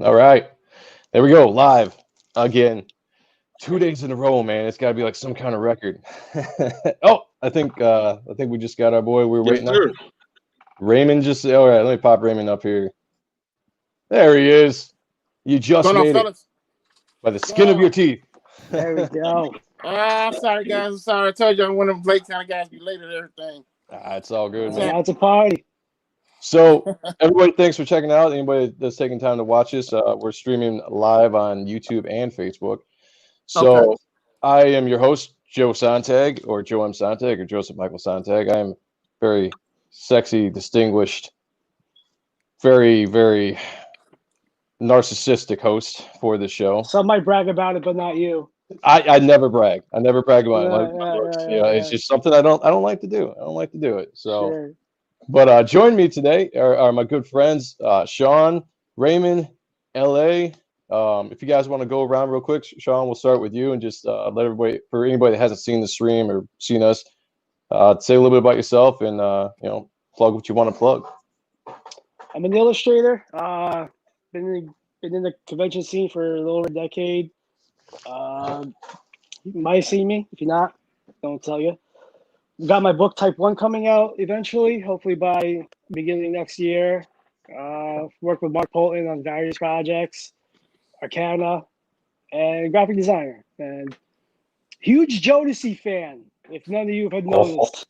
All right. There we go. Live again. 2 days in a row, man. It's got to be like some kind of record. Oh, I think we just got our boy we were Yes, waiting on. sir. Raymond just all right, let me pop Raymond up here. There he is. You What's just going on, made it fellas? by the skin of your Yeah. teeth. There we go. Sorry, guys. I'm sorry. I told you I'm one of them late kind of guys be late at everything. It's all good, Now man. it's a party. So, everybody, thanks for checking out. Anybody that's taking time to watch us, we're streaming live on YouTube and Facebook. Okay. So, I am your host, Joe Sontag, or Joe M. Sontag, or Joseph Michael Sontag. I am very sexy, distinguished, very, very narcissistic host for the show. Some might brag about it, but not you. I never brag. I never brag about my Yeah, looks. yeah, You know, yeah, it's yeah. just something I don't like to do. I don't like to do it. So, Sure. but join me today are my good friends Sean, Raymond, LA. If you guys want to go around real quick, Sean, we'll start with you and just let everybody, for anybody that hasn't seen the stream or seen us, say a little bit about yourself and plug what you want to plug. I'm an illustrator. Been in the convention scene for a little over a decade. You might see me. If you're not, don't tell you. Got my book Type 1 coming out eventually, hopefully by beginning next year. Work with Mark Polton on various projects, Arcana, and graphic designer. And huge Jodeci fan, if none of you have noticed.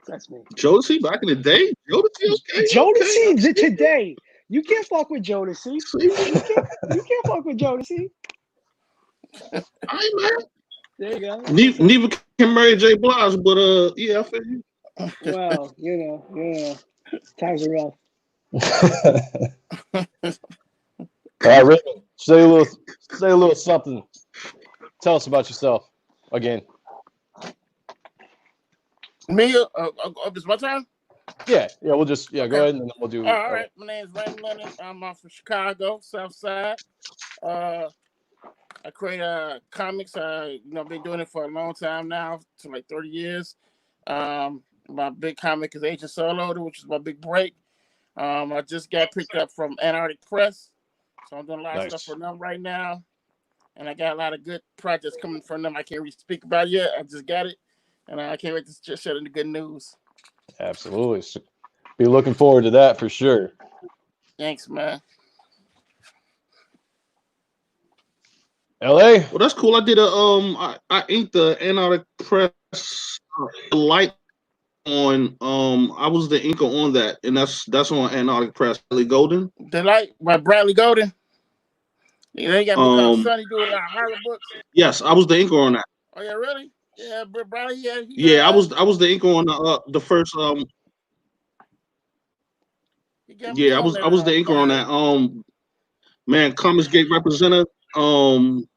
That's me. Jodeci back in the day. Jodeci, okay. Jodeci Okay. today. You can't fuck with Jodeci. You can't fuck with Jodeci. All right, man. There you go. Neither can Mary J. Blige, but yeah, I feel you. Well, times are rough. All right, Raymond, say a little something. Tell us about yourself again. Me? It's my turn? Yeah, we'll just go Okay. ahead and then we'll do. All right. My name is Raymond Leonard. I'm from Chicago, South Side. I create comics. Been doing it for a long time now, to like 30 years. My big comic is Agent Solo, which is my big break. I just got picked up from Antarctic Press, so I'm doing a lot of stuff for them right now. And I got a lot of good projects coming from them. I can't really speak about it yet. I just got it, and I can't wait to just share the good news. Absolutely. So be looking forward to that for sure. Thanks, man. LA? Well, that's cool. I did I inked the Antarctic Press light on I was the inker on that, and that's on Antarctic Press. Bradley Golden. The light by Bradley Golden. They got me called Sonny doing a lot of horror books. Yes, I was the inker on that. Oh yeah, really? Yeah, but Bradley, Yeah, I was the inker on the first Yeah, I was the inker on that. Man, Comics Gate representative. I'm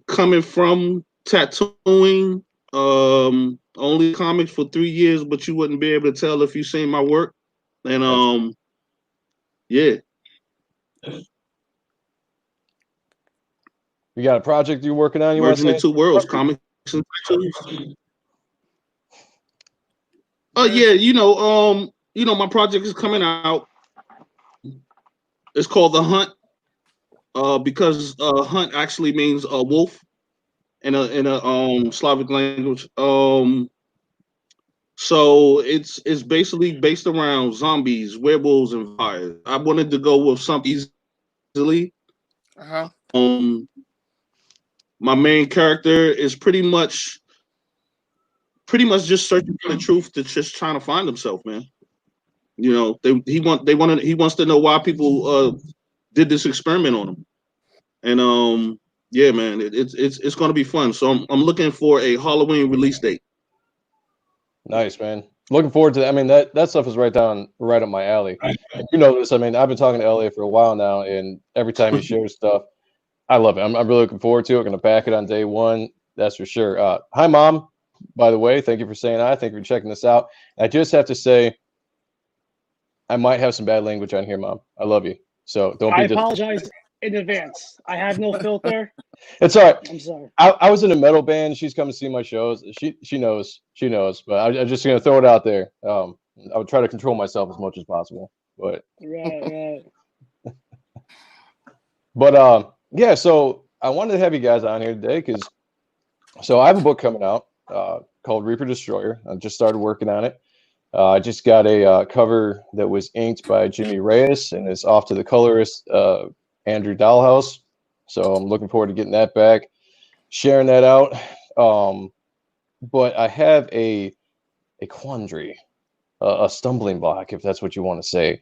coming from tattooing only comics for 3 years, but you wouldn't be able to tell if you seen my work. And yeah. You got a project you're working on? You want to Merging say? the two worlds, comics and tattoos. Oh yeah, my project is coming out. It's called The Hunt. Because hunt actually means wolf in a Slavic language. So it's basically based around zombies, werewolves, and vampires. I wanted to go with something easily. My main character is pretty much just searching for the truth, to just trying to find himself, man. He wants to know why people did this experiment on him. And yeah, man, it's going to be fun. So I'm looking for a Halloween release date. Nice, man. Looking forward to that. I mean, that stuff is right up my alley. You know this. I mean, I've been talking to LA for a while now, and every time he shares stuff, I love it. I'm really looking forward to it. Going to back it on day one. That's for sure. Hi, Mom. By the way, thank you for saying hi. Thank you for checking this out. I just have to say, I might have some bad language on here, Mom. I love you. So don't be. I apologize in advance. I have no filter. It's all right. I'm sorry. I was in a metal band. She's come to see my shows. She knows. But I'm just gonna throw it out there. I would try to control myself as much as possible. But Right. yeah. So I wanted to have you guys on here today because I have a book coming out called Reeper-Destroyer. I just started working on it. I just got a cover that was inked by Jimmy Reyes and it's off to the colorist Andrew Dahlhaus. So I'm looking forward to getting that back, sharing that out. But I have a quandary, a stumbling block, if that's what you want to say.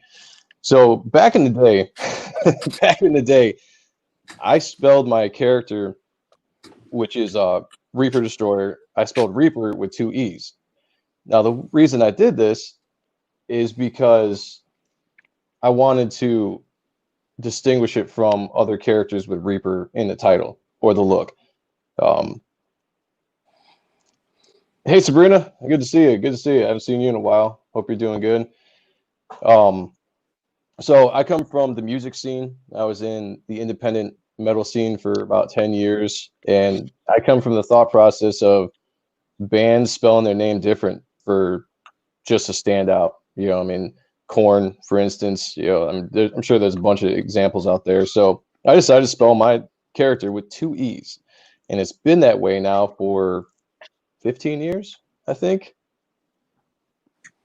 So back in the day, I spelled my character, which is Reeper-Destroyer. I spelled Reaper with 2 E's. Now, the reason I did this is because I wanted to distinguish it from other characters with Reaper in the title or the look. Hey, Sabrina, good to see you. Good to see you. I haven't seen you in a while. Hope you're doing good. So I come from the music scene. I was in the independent metal scene for about 10 years, and I come from the thought process of bands spelling their name different for just to stand out. You know, I mean, Korn, for instance, you know, I'm sure there's a bunch of examples out there. So I decided to spell my character with 2 E's, and it's been that way now for 15 years, I think,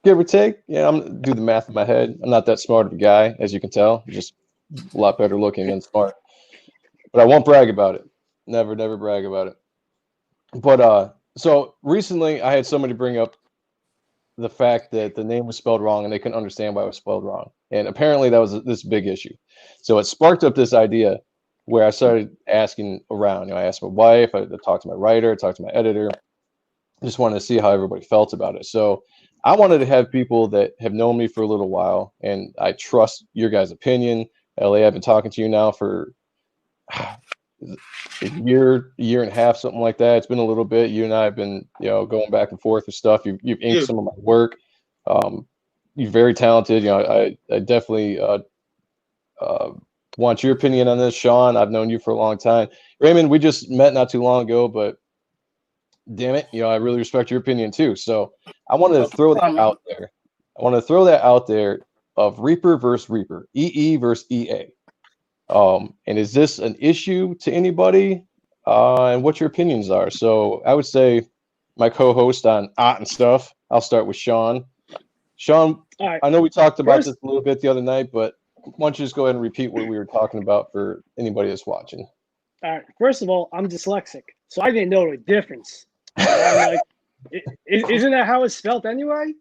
give or take. Yeah, I'm gonna do the math in my head. I'm not that smart of a guy, as you can tell. I'm just a lot better looking than smart. But I won't brag about it. Never brag about it. But so recently I had somebody bring up the fact that the name was spelled wrong and they couldn't understand why it was spelled wrong. And apparently that was this big issue. So it sparked up this idea where I started asking around. You know, I asked my wife, I talked to my writer, I talked to my editor. I just wanted to see how everybody felt about it. So I wanted to have people that have known me for a little while and I trust your guys' opinion. LA, I've been talking to you now for a year and a half, something like that. It's been a little bit. You and I have been, you know, going back and forth with stuff. You've inked some of my work. You're very talented. You know, I definitely want your opinion on this, Sean. I've known you for a long time. Raymond, we just met not too long ago, but damn it, you know, I really respect your opinion too. So I wanted to throw that out there. I want to throw that out there of Reaper versus Reaper, EE versus EA. And is this an issue to anybody? And what your opinions are. So I would say my co-host on art and stuff. I'll start with Sean. Sean, right. I know we talked about this a little bit the other night, but why don't you just go ahead and repeat what we were talking about for anybody that's watching? All right. First of all, I'm dyslexic, so I didn't know the difference. I'm like, isn't that how it's spelled anyway?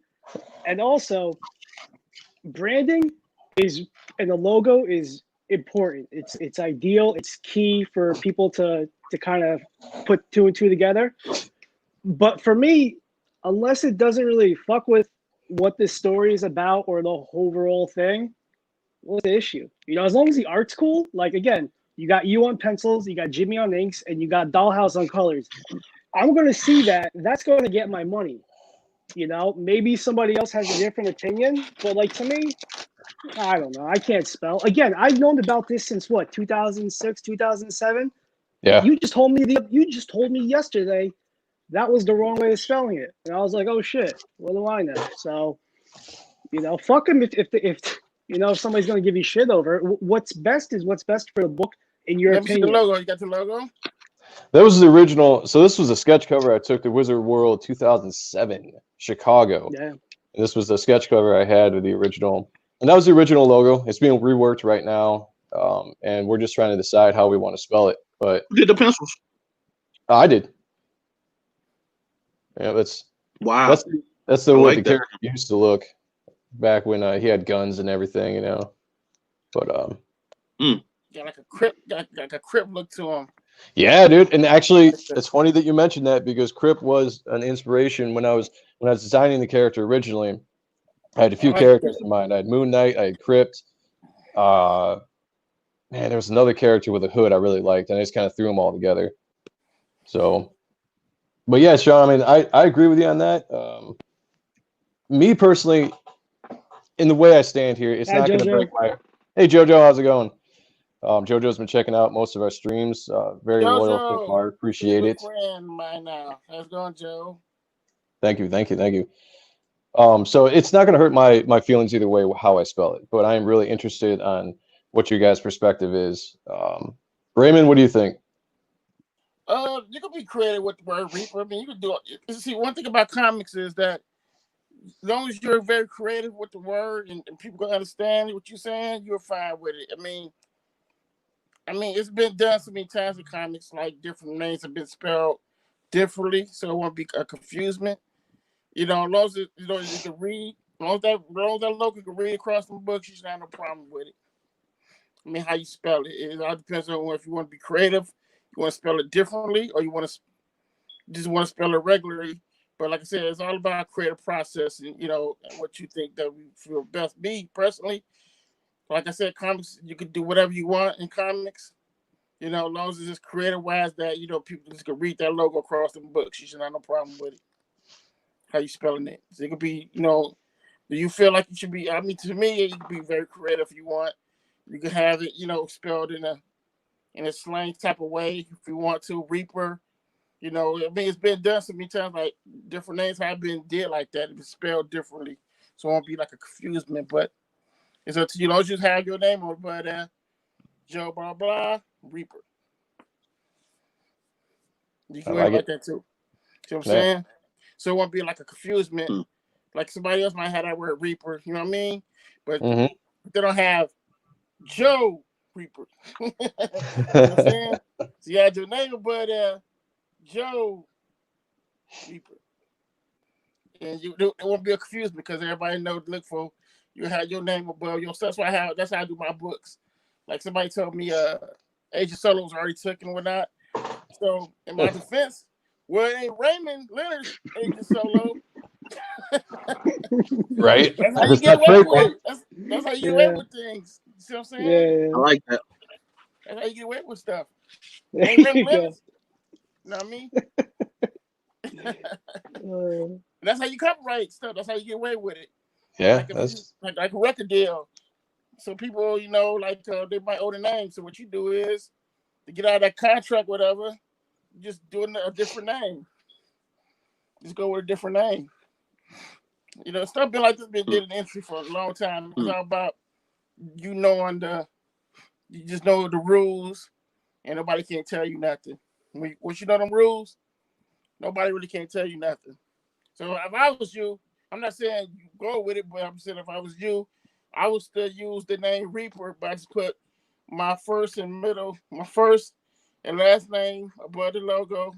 And also, branding is, and the logo is important. It's ideal. It's key for people to kind of put 2 and 2 together. But for me, unless it doesn't really fuck with what this story is about or the overall thing, what's the issue? You know, as long as the art's cool, like again, you got you on pencils, you got Jimmy on inks, and you got Dollhouse on colors. I'm going to see that. That's going to get my money. You know, maybe somebody else has a different opinion, but like to me, I don't know. I can't spell. Again, I've known about this since what, 2006, 2007? Yeah. You just told me yesterday that was the wrong way of spelling it. And I was like, oh shit, what do I know? So, you know, fuck them if you know, if somebody's going to give you shit over it. What's best is what's best for the book, in your opinion. The logo. You got the logo? That was the original. So this was a sketch cover I took to Wizard World 2007, Chicago. Yeah. And this was the sketch cover I had with the original. And that was the original logo. It's being reworked right now. And we're just trying to decide how we want to spell it. But who did the pencils? I did. Yeah, that's wow. That's the way the character used to look back when he had guns and everything, you know. But yeah, like a Crip look to him. Yeah, dude. And actually, it's funny that you mentioned that because Crip was an inspiration when I was designing the character originally. I had a few characters in mind. I had Moon Knight, I had Crypt. Man, there was another character with a hood I really liked, and I just kind of threw them all together. So, but yeah, Sean, I mean, I agree with you on that. Me personally, in the way I stand here, it's not going to break my. Hey, JoJo, how's it going? JoJo's been checking out most of our streams. Very loyal so far. Appreciate it. Friend mine now. How's it going, Joe? Thank you. So it's not going to hurt my feelings either way how I spell it, but I am really interested on what your guys' perspective is. Raymond, what do you think? You can be creative with the word Reaper. I mean, you can do it. See, one thing about comics is that as long as you're very creative with the word and people can understand what you're saying, you're fine with it. I mean, it's been done so many times in comics, like different names have been spelled differently, so it won't be a confusement. You know, as long as you can read, as long as that local can read across the books, you should have no problem with it. I mean, how you spell it, it all depends on if you want to be creative, you want to spell it differently, or you just want to spell it regularly. But like I said, it's all about creative process and and what you think that we feel best. Me personally, like I said, comics you can do whatever you want in comics. As long as it's just creative wise that people just can read that logo across the books, you should have no problem with it. How you spelling it? So it could be, do you feel like you should be? I mean, to me, you can be very creative if you want. You can have it, spelled in a slang type of way if you want to. Reaper, I mean, it's been done so many times. Like different names have been did like that. It's spelled differently, so it won't be like a confusement. But it's up to you. Don't just have your name on it, but Joe blah blah Reaper. You can read it like that too. See what I'm saying? So it won't be like a confusement. Like somebody else might have that word Reaper. You know what I mean? But they don't have Joe Reaper. You know what I'm saying? So you had your name, but Joe Reaper. And it won't be a confusement because everybody knows to look for. You have your name above your stuff. That's how I do my books. Like somebody told me Agent Solo was already taken and whatnot. So in my defense, well, it ain't Raymond Leonard Agent Solo. Right? That's how you get away with it. That's how you get away with things. You see what I'm saying? Yeah. I like that. That's how you get away with stuff. Ain't Raymond Leonard. You know what I mean? That's how you copyright stuff. That's how you get away with it. Yeah, like a record deal. So people, they might owe the name. So what you do is to get out of that contract, whatever, just do a different name. Just go with a different name. Stuff been like this been did an entry for a long time. It's all about you just know the rules, and nobody can't tell you nothing. Once you know them rules, nobody really can't tell you nothing. So if I was you, I'm not saying you go with it, but I'm saying if I was you, I would still use the name Reaper, but I just put my first and last name above the logo.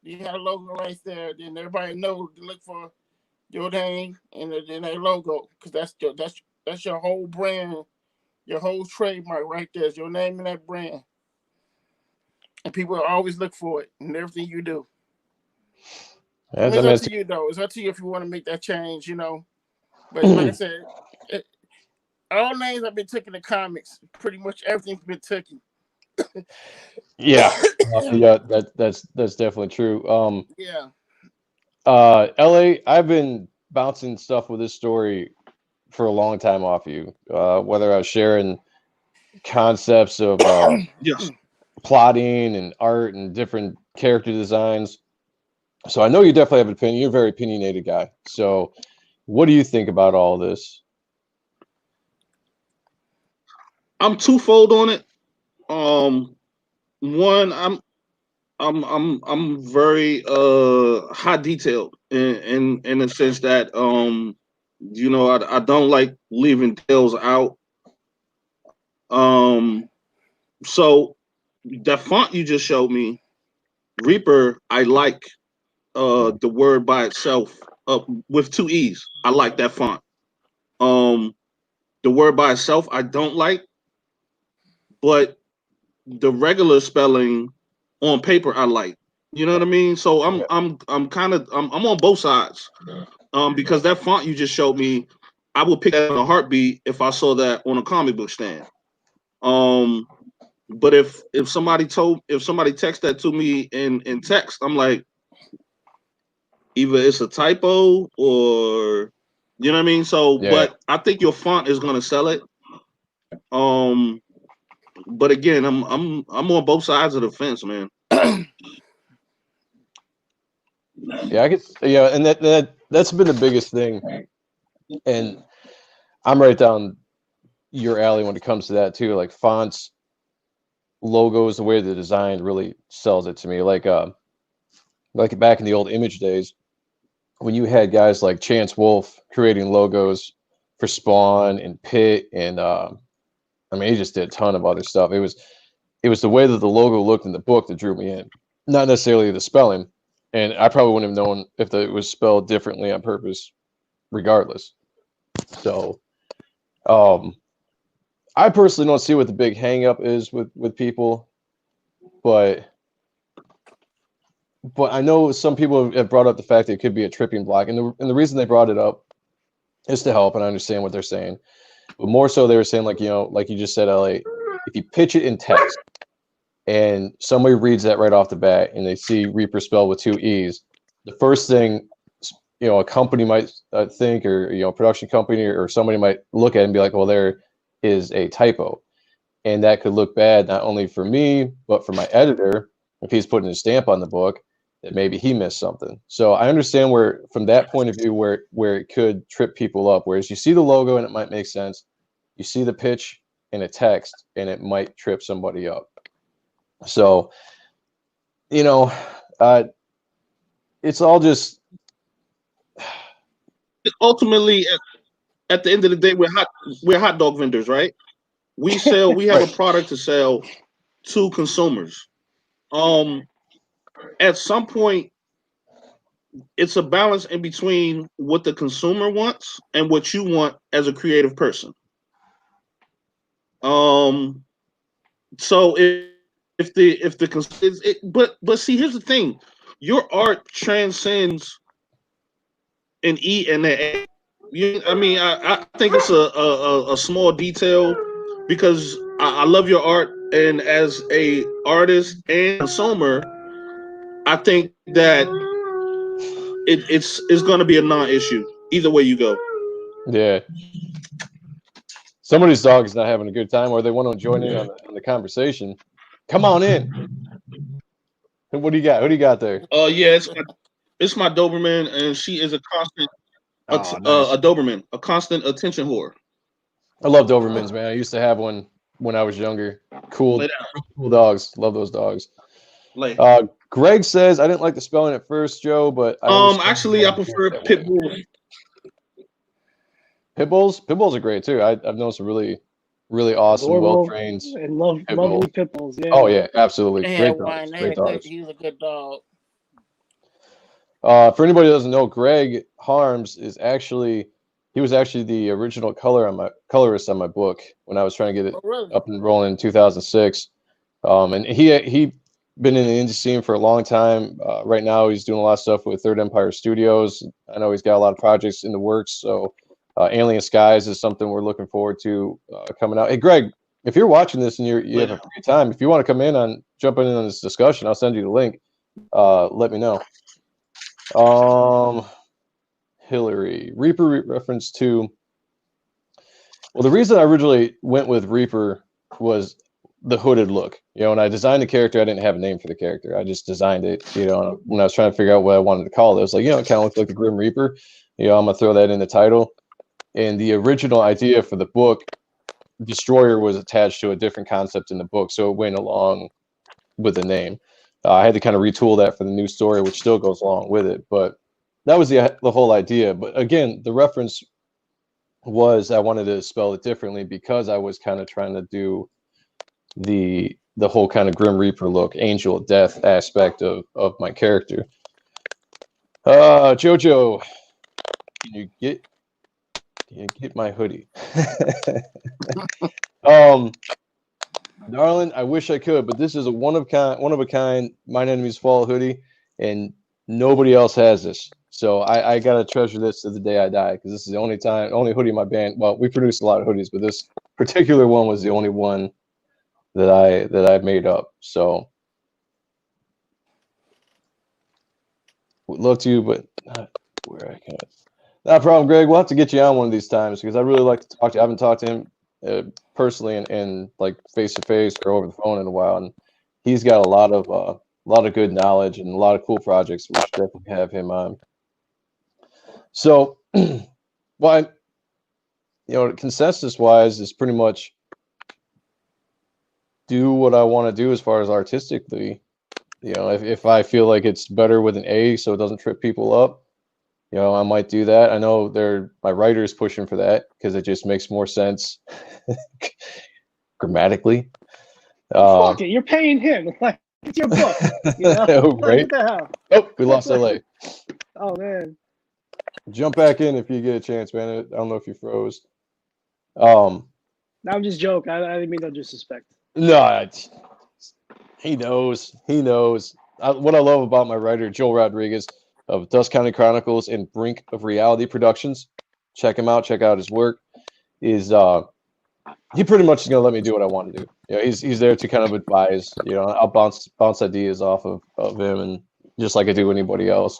You got a logo right there, then everybody knows to look for your name and then a logo, because that's your whole brand, your whole trademark right there is your name and that brand. And people always look for it in everything you do. It's up to you though. It's up to you if you want to make that change, But like I said, all names have been taken in comics. Pretty much everything's been taken. Yeah, that's definitely true. Yeah. LA, I've been bouncing stuff with this story for a long time off you. Whether I was sharing concepts of plotting and art and different character designs. So I know you definitely have an opinion. You're a very opinionated guy. So what do you think about all this? I'm twofold on it. One, I'm very high detailed in the sense that I don't like leaving details out. So that font you just showed me, Reaper, I like the word by itself with two E's. I like that font. The word by itself I don't like, but the regular spelling on paper I like. You know what I mean? So I'm on both sides. Because that font you just showed me, I would pick that in a heartbeat if I saw that on a comic book stand. But if somebody texts that to me in text, I'm like, either it's a typo or you know what I mean. So, but I think your font is gonna sell it. But again, I'm on both sides of the fence, man. Yeah, I could. Yeah, and that's been the biggest thing, and I'm right down your alley when it comes to that too. Like fonts, logos, the way they're designed really sells it to me. Like back in the old Image days, when you had guys like Chance Wolf creating logos for Spawn and Pit, and I mean, he just did a ton of other stuff. It was the way that the logo looked in the book that drew me in, not necessarily the spelling. And I probably wouldn't have known if it was spelled differently on purpose, regardless. So, I personally don't see what the big hang up is with people, but I know some people have brought up the fact that it could be a tripping block, and the reason they brought it up is to help, and I understand what they're saying, but more so they were saying, like, like you just said, LA, if you pitch it in text and somebody reads that right off the bat and they see Reaper spelled with 2 E's, the first thing a company might think, or production company or somebody might look at it and be like, well, there is a typo, and that could look bad not only for me but for my editor if he's putting a stamp on the book that maybe he missed something. So I understand where, from that point of view, where it could trip people up. Whereas you see the logo and it might make sense, you see the pitch in a text and it might trip somebody up. So, it's all just ultimately at the end of the day, we're hot dog vendors, right? We have a product to sell to consumers. At some point, it's a balance in between what the consumer wants and what you want as a creative person. So but see, here's the thing: your art transcends an E and an A. I think it's a small detail, because I love your art, and as a artist and consumer, I think that it's going to be a non-issue either way you go. Yeah. Somebody's dog is not having a good time, or they want to join in on the conversation. Come on in. What do you got? Who do you got there? Yeah, it's my Doberman, and she is a constant Nice. a Doberman, a constant attention whore. I love Dobermans, man. I used to have one when I was younger. Cool dogs. Love those dogs. Greg says, I didn't like the spelling at first, Joe, but actually I prefer pit bulls. Pit bulls are great too. I've known some really awesome, well trained, and lovely pit bulls. Yeah. Oh yeah, absolutely. Great dogs. He was a good dog. For anybody who doesn't know, Greg Harms was actually the original colorist on my book when I was trying to get it up and rolling in 2006. And he been in the indie scene for a long time. Right now, he's doing a lot of stuff with Third Empire Studios. I know he's got a lot of projects in the works. So, Alien Skies is something we're looking forward to coming out. Hey, Greg, if you're watching this and you have a free time, if you want to jump in on this discussion, I'll send you the link. Let me know. Hillary, Reaper reference to. Well, the reason I originally went with Reaper was the hooded look. When I designed the character, I didn't have a name for the character. I just designed it. When I was trying to figure out what I wanted to call it, I was like, it kind of looked like the Grim Reaper. I'm gonna throw that in the title. And the original idea for the book, Destroyer, was attached to a different concept in the book, so it went along with the name. I had to kind of retool that for the new story, which still goes along with it. But that was the whole idea. But again, the reference was I wanted to spell it differently because I was kind of trying to do the whole kind of Grim Reaper look, angel death aspect of my character. Jojo, can you get my hoodie? Darling, I wish I could, but this is a one of a kind Mine Enemies Fall hoodie, and nobody else has this. So I gotta treasure this to the day I die, because this is the only hoodie in my band. Well, we produced a lot of hoodies, but this particular one was the only one that I made up. So would love to, but not where I can. Not a problem, Greg. We'll have to get you on one of these times, because I really like to talk to you. I haven't talked to him personally and like face to face or over the phone in a while, and he's got a lot lot of good knowledge and a lot of cool projects. We should definitely have him on. So, well, consensus wise is pretty much do what I want to do as far as artistically. If I feel like it's better with an A so it doesn't trip people up, I might do that. I know my writer is pushing for that because it just makes more sense grammatically. Fuck it, you're paying him. Like, it's your book. Right? What the hell? Oh, we lost LA. Oh man. Jump back in if you get a chance, man. I don't know if you froze. I'm just joking. I didn't mean no disrespect. No, he knows. He knows. What I love about my writer, Joel Rodriguez of Dust County Chronicles and Brink of Reality Productions, check him out. Check out his work. He pretty much is gonna let me do what I want to do. He's there to kind of advise. I'll bounce ideas off of him, and just like I do anybody else.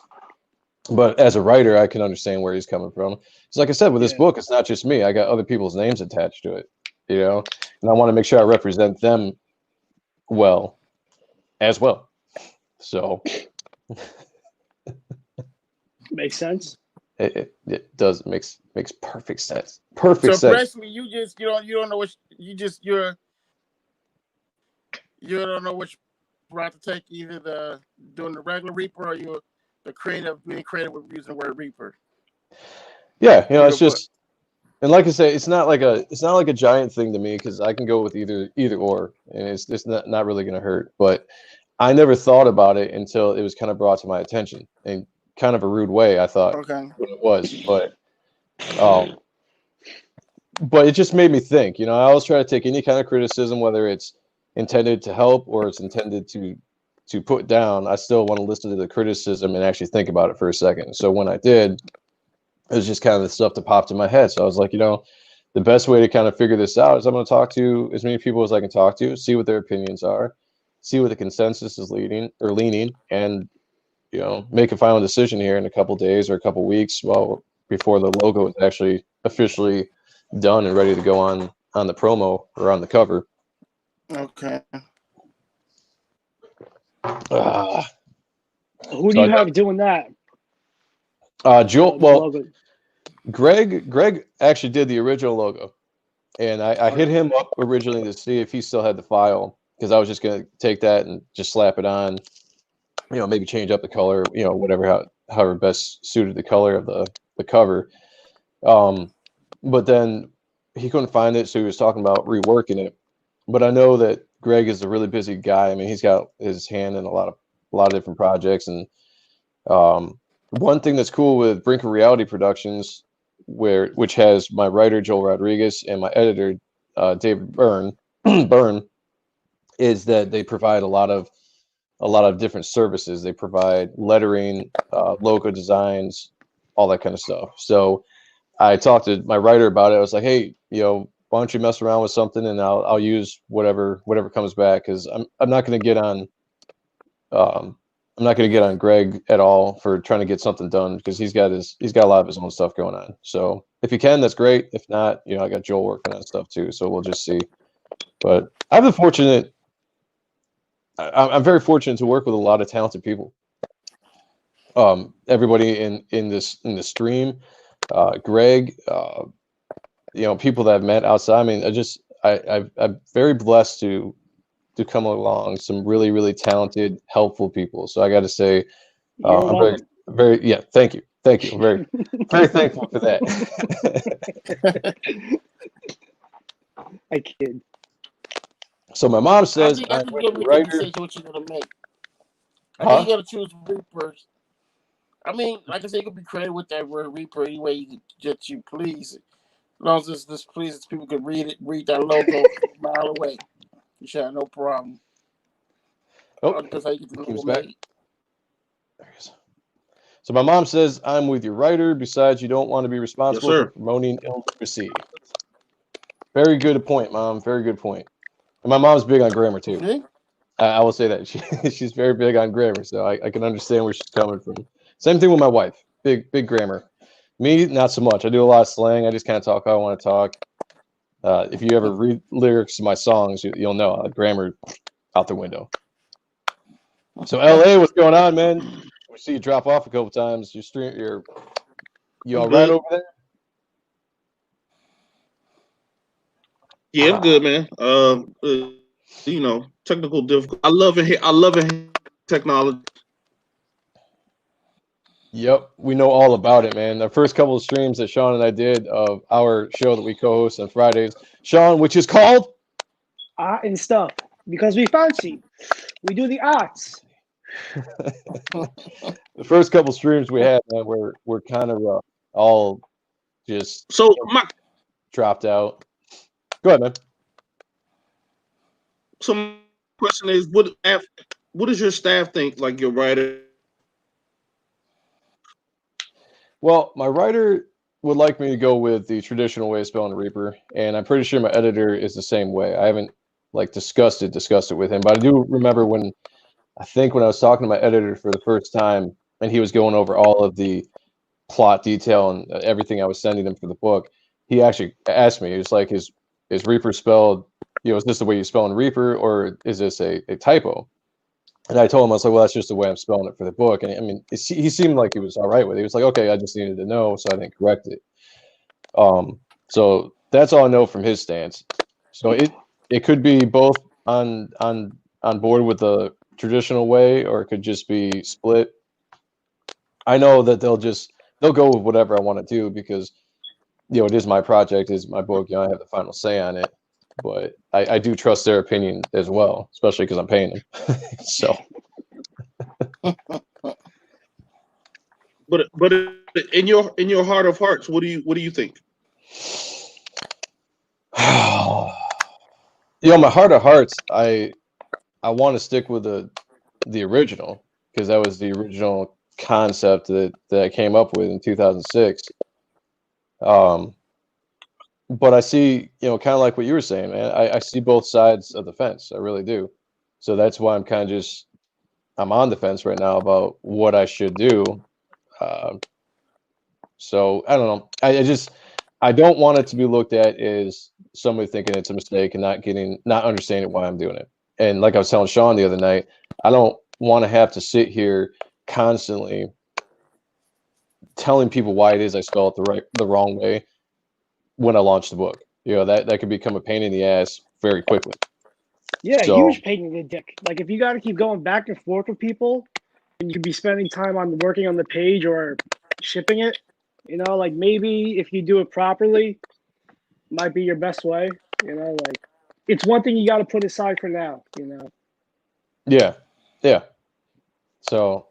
But as a writer, I can understand where he's coming from. Because like I said, with this book, it's not just me. I got other people's names attached to it, and I want to make sure I represent them well as well. So makes sense. It does makes perfect sense. Perfect sense. So basically, you don't know what you don't know which route to take, either doing the regular Reaper or you're being creative with using the word Reaper. Yeah, it's just, and like I say, it's not like a giant thing to me because I can go with either or, and it's not really gonna hurt. But I never thought about it until it was kind of brought to my attention in kind of a rude way. I thought what it was, but it just made me think. I always try to take any kind of criticism, whether it's intended to help or it's intended to put down. I still want to listen to the criticism and actually think about it for a second. So when I did, it was just kind of the stuff that popped in my head. So I was like, the best way to kind of figure this out is I'm going to talk to as many people as I can talk to, see what their opinions are, see what the consensus is leaning, and make a final decision here in a couple days or a couple weeks, before the logo is actually officially done and ready to go on the promo or on the cover. Okay. Who do you have doing that? Joel. Well, Greg actually did the original logo, and I hit him up originally to see if he still had the file, because I was just gonna take that and just slap it on, maybe change up the color, whatever, however best suited the color of the cover. But then he couldn't find it, so he was talking about reworking it. But I know that Greg is a really busy guy. I mean, he's got his hand in a lot of different projects, and one thing that's cool with Brink of Reality Productions, which has my writer Joel Rodriguez and my editor David Byrne, is that they provide a lot of different services. They provide lettering, logo designs, all that kind of stuff. So I talked to my writer about it. I was like, hey, why don't you mess around with something, and I'll use whatever comes back, because I'm not going to get on Greg at all for trying to get something done, because he's got a lot of his own stuff going on. So if you can, that's great. If not, I got Joel working on stuff too. So we'll just see. But I'm very fortunate to work with a lot of talented people. Everybody in the stream, Greg, people that I've met outside. I mean, I'm very blessed to come along some really, really talented, helpful people. So I got to say, I'm very, very, yeah, thank you. I'm very, very thankful for that. I kid. So my mom says, I think you writer. What you're gonna make. I think you gotta choose Reapers. I mean, like I said, you can be creative with that word Reaper any way you please. As long as this pleases people can read that logo a mile away. You should have no problem. Oh, that's how you get the logo made. There he is. So my mom says, I'm with your writer. Besides, you don't want to be responsible for promoting illiteracy. Very good point, Mom. Very good point. And my mom's big on grammar too. Mm-hmm. I will say that she's very big on grammar, so I can understand where she's coming from. Same thing with my wife. Big grammar. Me, not so much. I do a lot of slang. I just kind of talk how I want to talk. If you ever read lyrics to my songs, you'll know grammar out the window. So LA, what's going on, man? We see you drop off a couple times. You all right Good. over there? Yeah, I'm good, man. Technical difficulty. I love it. Technology. Yep, we know all about it, man. The first couple of streams that Sean and I did of our show that we co-host on Fridays, Sean, which is called Art and stuff. Because we fancy. We do the arts. the first couple streams we had, man, we're kind of all just So my dropped out. Go ahead, man. so my question is, what does your staff think? Like your writer? Well, my writer would like me to go with the traditional way of spelling Reaper, and I'm pretty sure my editor is the same way. I haven't discussed it with him, but I do remember when I was talking to my editor for the first time, and he was going over all of the plot detail and everything I was sending him for the book. He actually asked me, he was like, is Reaper spelled, is this the way you spell in Reaper, or is this a typo? And I told him, I was like, well, that's just the way I'm spelling it for the book. And I mean, he seemed like he was all right with it. He was like, okay, I just needed to know, so I didn't correct it. So that's all I know from his stance. So it could be both on board with the traditional way, or it could just be split. I know that they'll go with whatever I want to do because it is my project, it is my book. I have the final say on it. But I do trust their opinion as well, especially because I'm paying them. So. But in your heart of hearts, what do you think? My heart of hearts, I want to stick with the original because that was the original concept that I came up with in 2006. But I see, kind of like what you were saying, man. I see both sides of the fence. I really do. So that's why I'm on the fence right now about what I should do. So I don't know. I don't want it to be looked at as somebody thinking it's a mistake and not understanding why I'm doing it. And like I was telling Sean the other night, I don't want to have to sit here constantly telling people why it is I spell it the wrong way when I launch the book. That could become a pain in the ass very quickly. Yeah, So, huge pain in the dick. Like if you got to keep going back and forth with people, and you could be spending time on working on the page or shipping it, like maybe if you do it properly, might be your best way. Like it's one thing you got to put aside for now. Yeah. So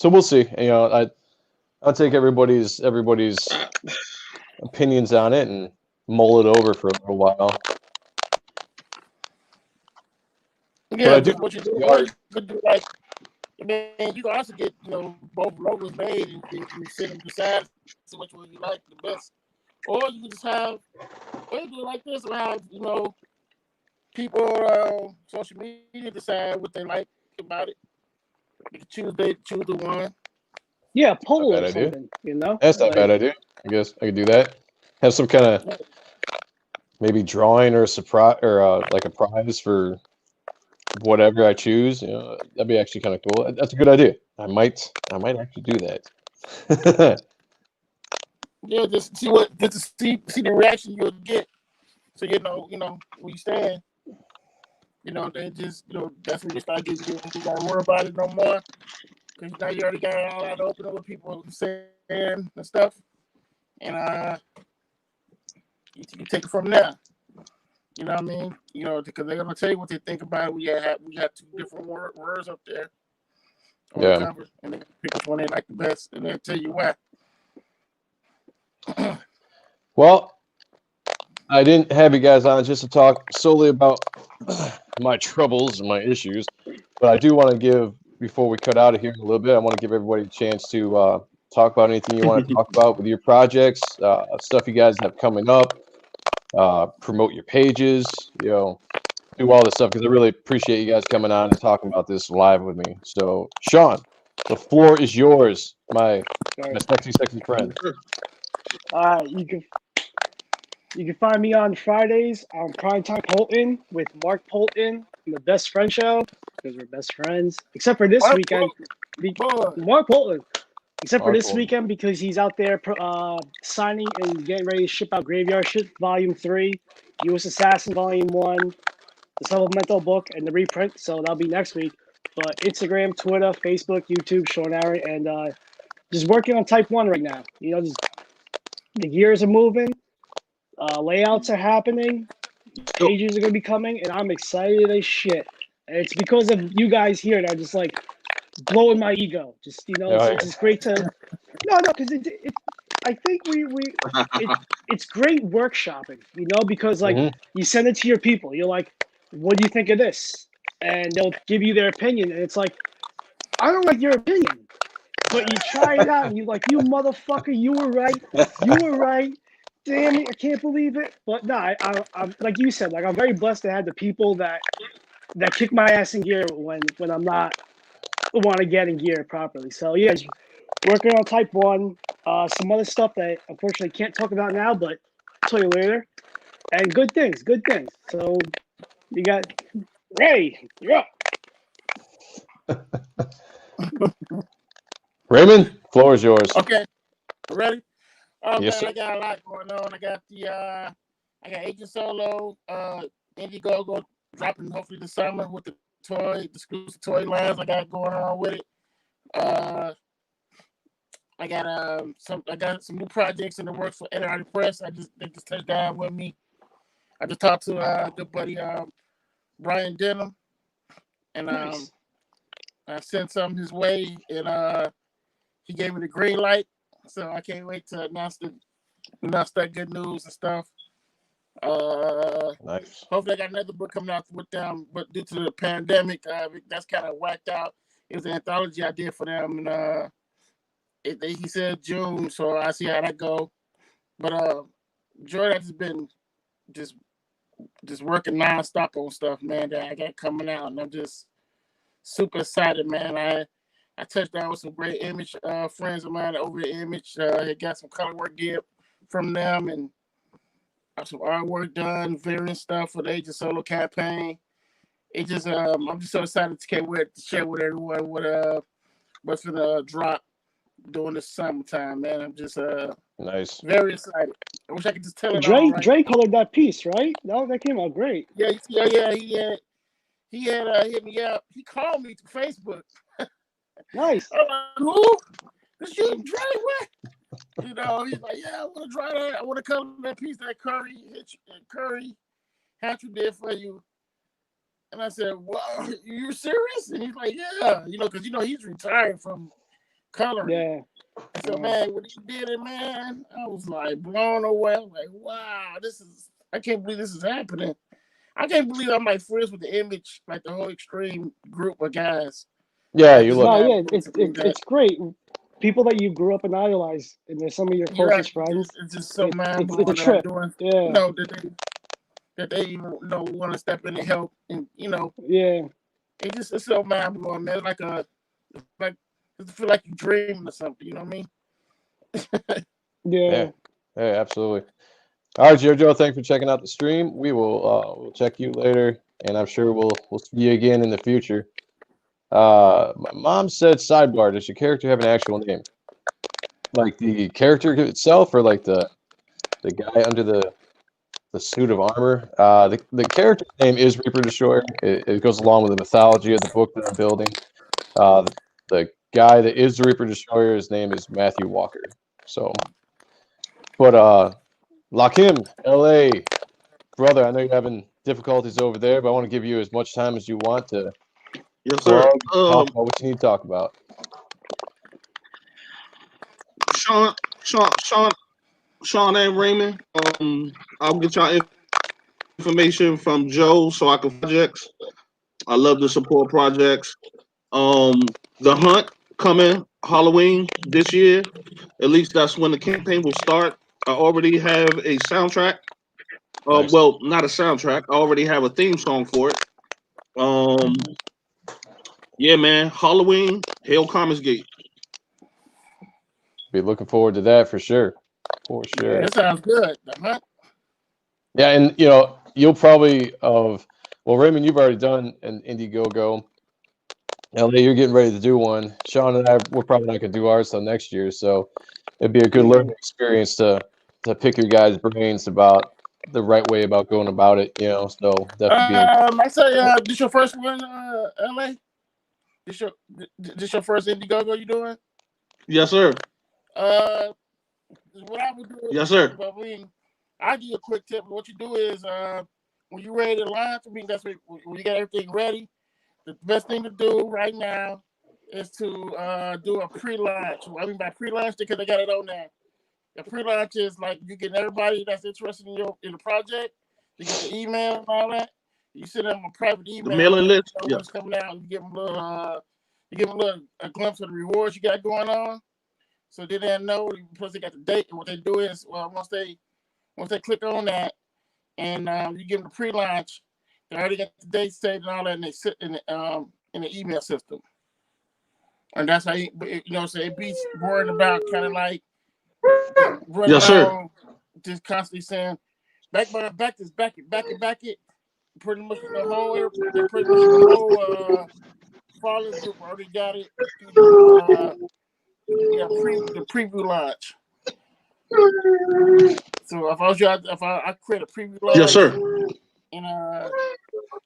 we'll see. I'll take everybody's opinions on it and mull it over for a little while. Yeah, but what you do, you could do like, man, you can also get both logos made and you sit them beside, see which one you like the best, or you can just have, or you do it like this, or have people social media decide what they like about it. You can choose the one. Yeah, poll or something. That's not a bad idea. I guess I could do that. Have some kind of maybe drawing or a surprise or like a prize for whatever I choose. That'd be actually kind of cool. That's a good idea. I might actually do that. Yeah, just see the reaction you'll get. So where you stand. They just that's when you start getting you. You gotta worry about it no more. Because now you already got all that open up with people saying and stuff. And you take it from there. You know what I mean? Because they're gonna tell you what they think about it. We got two different words up there on the cover, and they pick which one they like the best, and they'll tell you why. Well, I didn't have you guys on just to talk solely about my troubles and my issues, but I do want to give, before we cut out of here in a little bit, I want to give everybody a chance to talk about anything you want to talk about with your projects, stuff you guys have coming up, promote your pages, do all this stuff, because I really appreciate you guys coming on and talking about this live with me. So, Sean, the floor is yours, my sexy friend. You can find me on Fridays on Primetime Polton with Mark Polton and the Best Friend Show. because we're best friends. Except for this Mark weekend, Boy. Mark Portland. Except for Mark this Portland. weekend because he's out there signing and getting ready to ship out Graveyard Ship Volume 3, U.S. Assassin Volume 1, the supplemental book, and the reprint. So that'll be next week. But Instagram, Twitter, Facebook, YouTube, Sean Ahrendt, and just working on Type 1 right now. You know, just the gears are moving, layouts are happening, pages are going to be coming, and I'm excited as shit. And it's because of you guys here that are just like blowing my ego. Just, you know, it's just great to... No, because I think it's great workshopping, you know, because like you send it to your people. You're like, what do you think of this? And they'll give you their opinion. And it's like, I don't like your opinion. But you try it out and you're like, you motherfucker, you were right. You were right. Damn it, I can't believe it. But no, I'm like you said, like I'm very blessed to have the people that kick my ass in gear when I'm not want to get in gear properly. So yeah, working on Type 1, some other stuff that unfortunately can't talk about now, but I'll tell you later. And good things. So you got Ray, you're up. Raymond, floor is yours. Okay, ready? Oh Yes, man, sir. I got a lot going on. I got Agent Solo, Indiegogo dropping hopefully this summer with the exclusive toy lines I got going on with it. I got some new projects in the works for Ed Press. They just touched down with me. I just talked to a good buddy Brian Denham, and Nice. I sent some his way, and he gave me the green light. So I can't wait to announce that good news and stuff. Nice. Hopefully I got another book coming out with them, but due to the pandemic, that's kind of whacked out. It was an anthology I did for them, and he said June, so I see how that go. But Jordan has been just working nonstop on stuff, man, that I got coming out, and I'm just super excited, man. I touched down with some great Image friends of mine over at Image. Had got some color work gear from them, and got some artwork done, various stuff for the Agent Solo campaign. It just I'm just so excited to share with everyone what's gonna drop during the summertime, man. I'm just Nice. very excited. I wish I could just tell it all right. Dre colored that piece, right? That came out great. Yeah. He had hit me up. He called me through Facebook. Nice. I'm like, who? This you, Dre? What? You know, he's like, yeah, I want to try that. I want to color that piece that Curry Hatcher did for you. And I said, "Wow, you serious?" And he's like, "Yeah, you know, because he's retired from coloring." Yeah. So man, when he did it, man, I was like blown away. I'm like, wow, I can't believe this is happening. I can't believe I'm like friends with the Image, like the whole extreme group of guys. Yeah, you look. No, yeah, it's great. People that you grew up and idolized, and they're some of your closest friends. It's just so mind It's a trip. Yeah. You know, that they even want to step in and help, and Yeah. It's so mind blowing, man. Like it feel like you're dreaming or something. You know what I mean? Yeah. Yeah, absolutely. All right, Jojo, thanks for checking out the stream. We will we'll check you later, and I'm sure we'll see you again in the future. My mom said, sidebar, does your character have an actual name? Like the character itself, or like the guy under the suit of armor? The character's name is Reeper-Destroyer. It goes along with the mythology of the book that I'm building. The guy that is the Reeper-Destroyer, his name is Matthew Walker. So, but Lahkem, LA, brother, I know you're having difficulties over there, but I want to give you as much time as you want to talk about what you need to talk about. Sean and Raymond, I'll get y'all information from Joe so I can projects. I love to support projects. The Hunt coming Halloween this year. At least that's when the campaign will start. I already have a soundtrack. Nice. Well, not a soundtrack. I already have a theme song for it. Yeah, man. Halloween, Hail Commons Gate. Be looking forward to that for sure. For sure. Yeah, that sounds good. Huh? Yeah, and you'll probably well, Raymond, you've already done an Indiegogo. LA, you're getting ready to do one. Sean and I, we're probably not gonna do ours till next year, so it'd be a good learning experience to pick your guys' brains about the right way about going about it. So definitely I say, this your first one, LA? This your first Indiegogo you doing? Yes, sir. What I would do. Yes, sir. I mean, I give you a quick tip. What you do is, when you're ready to launch, I mean, that's when you got everything ready. The best thing to do right now is to do a pre-launch. What I mean by pre-launch, because they got it on there. The pre-launch is like you get everybody that's interested in the project. You get the email and all that. You send them a private email. The mailing list. When it's coming out, you give them a glimpse of the rewards you got going on. So they know. Plus, they got the date. And what they do is, once they click on that, and you give them the pre-launch, they already got the date saved and all that, and they sit in the email system. And that's how so it beats worrying about kind of like running yes, sir. around, just constantly saying back it. Pretty much the whole follow group already got it. The preview launch. So if I was you, I create a preview launch. Yes, sir. And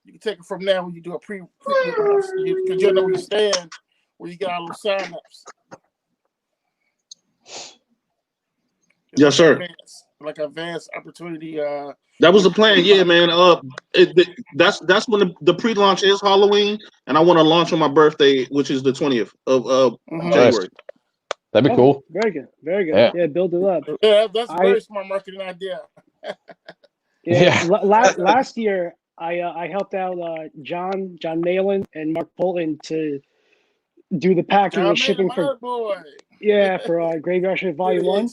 you can take it from there when you do a preview launch, because you'll know where you stand, where you got all those signups. Yes, sir. Like advanced opportunity. That was the plan, yeah, man. That's when the pre-launch is Halloween, and I want to launch on my birthday, which is the 20th of January. That'd be cool. Very good, very good. Yeah, build it up. Yeah, that's a very smart marketing idea. Last year, I helped out John Malin and Mark Bolton to do the packing and shipping for Graveyard Shift Volume 1.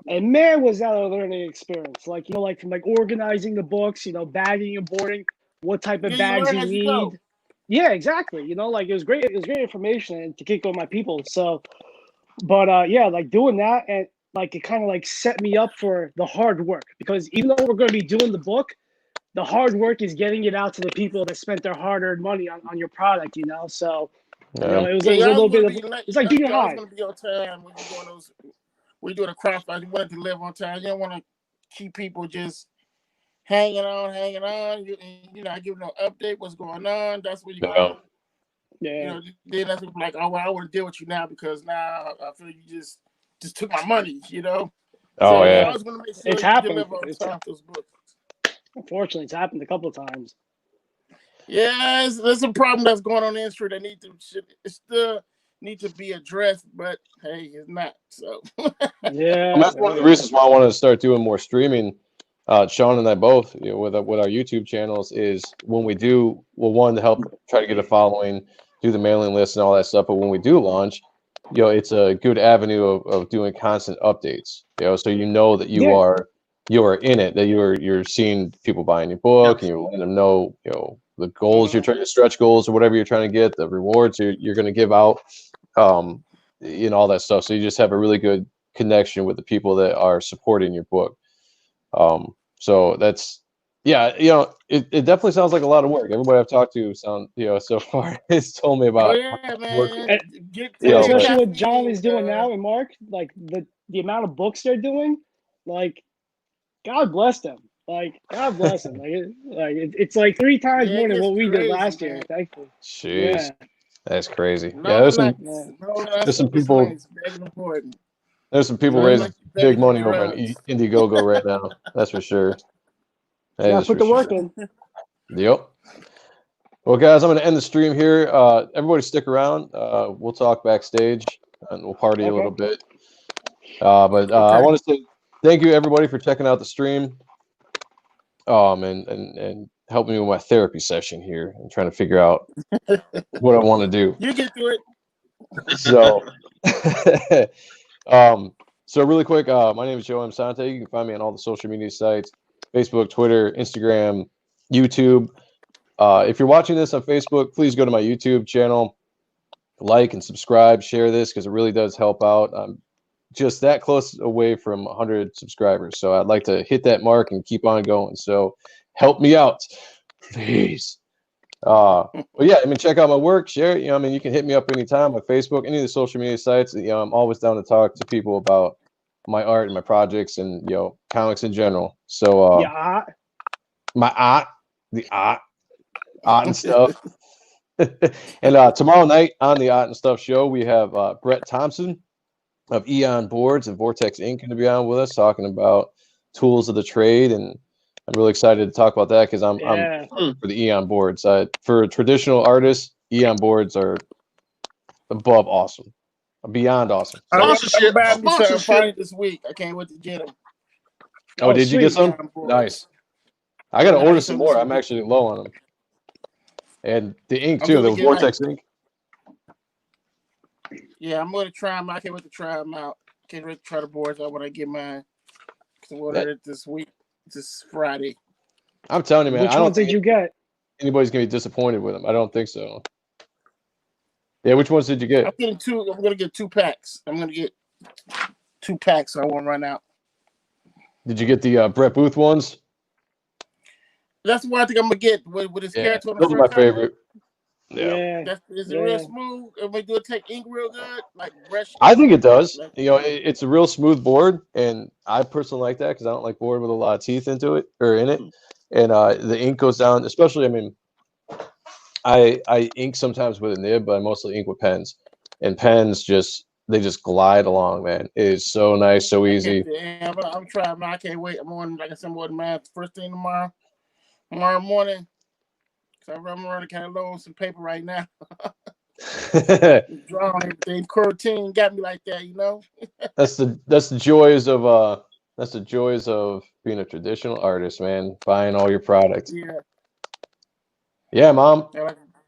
And man, was that a learning experience. Like from like organizing the books, bagging and boarding, what type of bags you need. Yeah, exactly. Like it was great information and to kick on my people. So but like doing that, and like it kind of like set me up for the hard work, because even though we're going to be doing the book, the hard work is getting it out to the people that spent their hard-earned money on your product. So it was a little bit of it's like being high. Going to be on time when you're doing those. When you're doing a crowdfunding, you want to live on time. You don't want to keep people just hanging on. You're not giving no update what's going on. That's what you're going. Then that's like, oh, well, I want to deal with you now because now I feel you just took my money, Oh, so, yeah. I was going to make sure it's happened. Those books. Unfortunately, it's happened a couple of times. Yeah, there's a problem that's going on in the industry that it still need to be addressed, but hey, it's not. So yeah, that's one of the reasons why I wanted to start doing more streaming. Sean and I both, with our YouTube channels, is when we do, one, to help try to get a following, do the mailing list and all that stuff. But when we do launch, it's a good avenue of doing constant updates. So that you are in it, that you're seeing people buying your book, and you're letting them know, the goals you're trying to stretch goals or whatever you're trying to get, the rewards you're going to give out, all that stuff. So you just have a really good connection with the people that are supporting your book. So that's, it definitely sounds like a lot of work. Everybody I've talked to so far has told me about work. Especially what John is doing now and Mark, like the amount of books they're doing, like God bless them. Like God bless them. It's like 3 times more than what we did last year. Thankfully. Jeez, that's crazy. There's some people. There's some people raising big money over on Indiegogo right now. That's for sure. That's put the work in. Yep. Well, guys, I'm going to end the stream here. Everybody stick around. We'll talk backstage and we'll party a little bit. But I want to say thank you, everybody, for checking out the stream. And helping me with my therapy session here and trying to figure out what I want to do. You get to it. So, so really quick, my name is Joe M. Sante. You can find me on all the social media sites: Facebook, Twitter, Instagram, YouTube. If you're watching this on Facebook, please go to my YouTube channel, like and subscribe, share this, because it really does help out. I'm just that close away from 100 subscribers, so I'd like to hit that mark and keep on going. So help me out, please. Well, yeah, I mean, check out my work, share it. I mean, you can hit me up anytime on Facebook, any of the social media sites. I'm always down to talk to people about my art and my projects and, comics in general. So, Yeah. my art, the art and stuff. And tomorrow night on the Art and Stuff show, we have Brett Thompson of Eon Boards and Vortex Inc. going to be on with us talking about tools of the trade, and I'm really excited to talk about that because I'm for the Eon boards. For traditional artists, Eon boards are above awesome, beyond awesome. So, Sponsorship. I'm buying me something Sponsorship. finally this week. I can't wait to get them. oh, did you get sweet. some? Nice. I got to order some more. I'm actually low on them. And the ink too, the Vortex ink. Yeah, I'm going to try them. I can't wait to try them out. Can't wait to try the boards out when I get mine. I ordered it this week, this Friday. I'm telling you, man. Which ones did you get? Anybody's going to be disappointed with them. I don't think so. Yeah, which ones did you get? I'm getting two. I'm going to get 2 packs. I'm going to get 2 packs so I won't run out. Did you get the Brett Booth ones? That's the one I think I'm going to get with his character on the those are my favorite. Yeah. Is it real smooth? And we do it take ink real good? Like brush? I think it does. It's a real smooth board, and I personally like that because I don't like board with a lot of teeth into it or in it. And the ink goes down, especially, I mean, I ink sometimes with a nib, but I mostly ink with pens. And pens they just glide along, man. It is so nice, so easy. Yeah, I'm trying. I can't wait. I'm on, like I said, more than math first thing tomorrow morning. So I'm running kind of low on some paper right now. Drawing everything. Curtine got me like that, That's the joys of being a traditional artist, man. Buying all your products. Yeah. Yeah, Mom.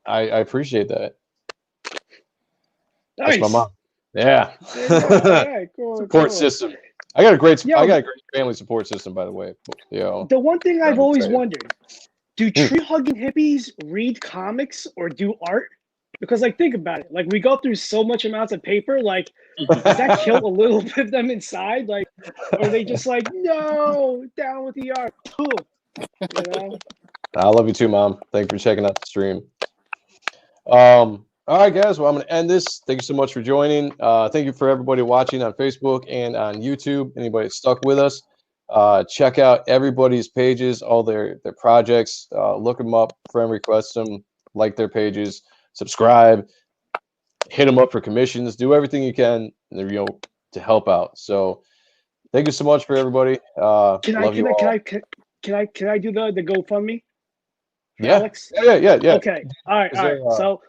I appreciate that. Nice. That's my mom. Yeah. All right, cool, support system. I got a great family support system, by the way. The one thing I've always wondered: do tree hugging hippies read comics or do art? Because, think about it. We go through so much amounts of paper. Does that kill a little bit of them inside? Or are they just no, down with the art? I love you too, Mom. Thank you for checking out the stream. All right, guys. Well, I'm going to end this. Thank you so much for joining. Thank you for everybody watching on Facebook and on YouTube. Anybody stuck with us, check out everybody's pages, all their projects. Look them up, friend request them, like their pages, subscribe, hit them up for commissions. Do everything you can, to help out. So, thank you so much for everybody. Can I do the GoFundMe? Yeah. Alex? Yeah. Okay. All right.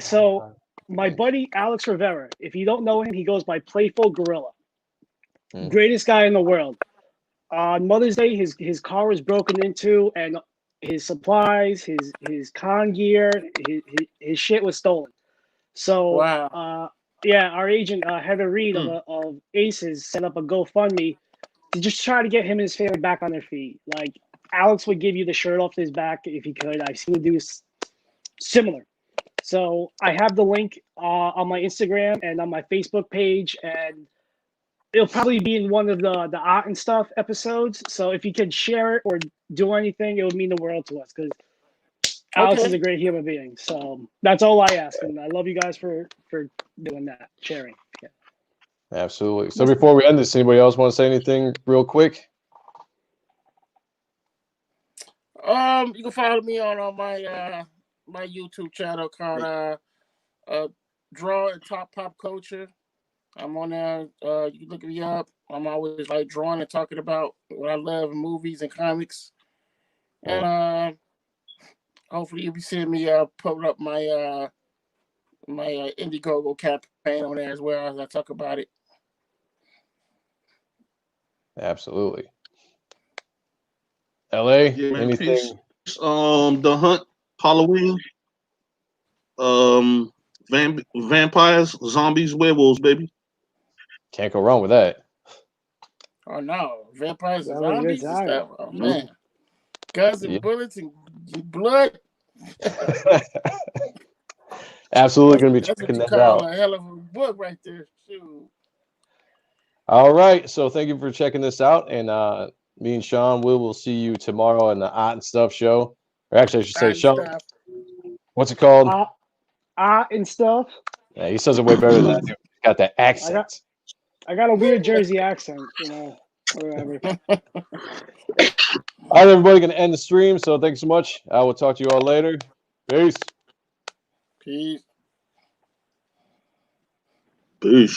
So my buddy Alex Rivera, if you don't know him, he goes by Playful Gorilla. Greatest guy in the world. On Mother's Day, his car was broken into, and his supplies, his con gear, his shit was stolen. So, wow. Our agent Heather Reed of Aces set up a GoFundMe to just try to get him and his family back on their feet. Alex would give you the shirt off his back if he could. I've seen him do similar. So I have the link on my Instagram and on my Facebook page, and it'll probably be in one of the Art and Stuff episodes. So if you could share it or do anything, it would mean the world to us because Alex is a great human being. So that's all I ask, and I love you guys for doing that, sharing. Yeah. Absolutely. So before we end this, anybody else want to say anything real quick? You can follow me on my YouTube channel called Draw and Top Pop Culture. I'm on there. You can look me up. I'm always drawing and talking about what I love in movies and comics. And hopefully you'll be seeing me put up my my Indiegogo campaign on there as well as I talk about it. Absolutely. LA, anything? Peace. The Hunt, Halloween, vampires, zombies, werewolves, baby. Can't go wrong with that. Oh no, vampires and zombies and stuff. Oh man, guns and bullets and blood. Absolutely going to be checking that out. A hell of a book right there. Shoot. All right, so thank you for checking this out, and me and Sean will see you tomorrow in the Art and Stuff show. Or actually, I should say, And Sean. stuff. What's it called? And stuff. Yeah, he says it way better than I do. He's got that accent. I got a weird Jersey accent, you know. Whatever. All right, everybody, going to end the stream. So thanks so much. I will talk to you all later. Peace. Peace. Peace.